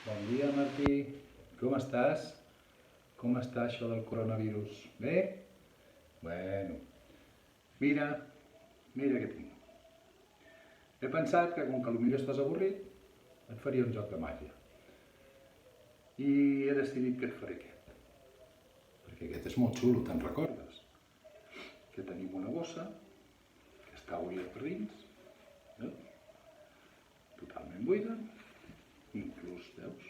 Bon dia, Martí. Com estàs? Com està això del coronavirus? Bé? Bueno, mira què tinc. He pensat que com que potser estàs avorrit, et faria un joc de màgia. I he decidit que et faré aquest. Perquè aquest és molt xulo, te'n recordes? Que tenim una bossa que està buida per dins, veus? Totalment buida. Inclús, veus?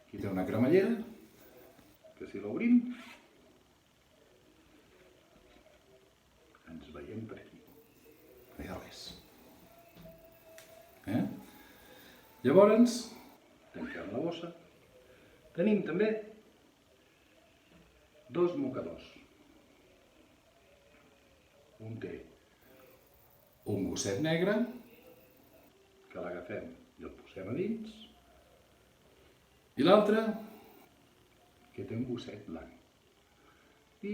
Aquí té una cremallera, que si l'obrim, ens veiem per aquí. No hi ha res. Llavors, tanquem la bossa. Tenim també dos mocadors. Un té un gosset negre, que l'agafem i el posem a dins, i l'altre, que té un gosset blanc, i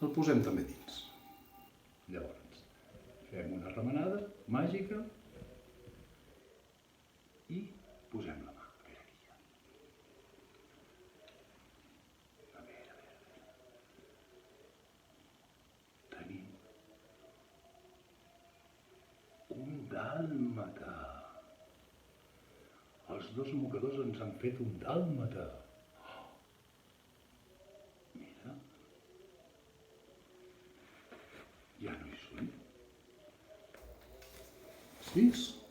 el posem també dins. Llavors, fem una remenada màgica i posem la mà. A veure. Tenim un dàlmata. Els dos mocadors ens han fet un dàlmata. Mira. Ja no hi són. Has vist?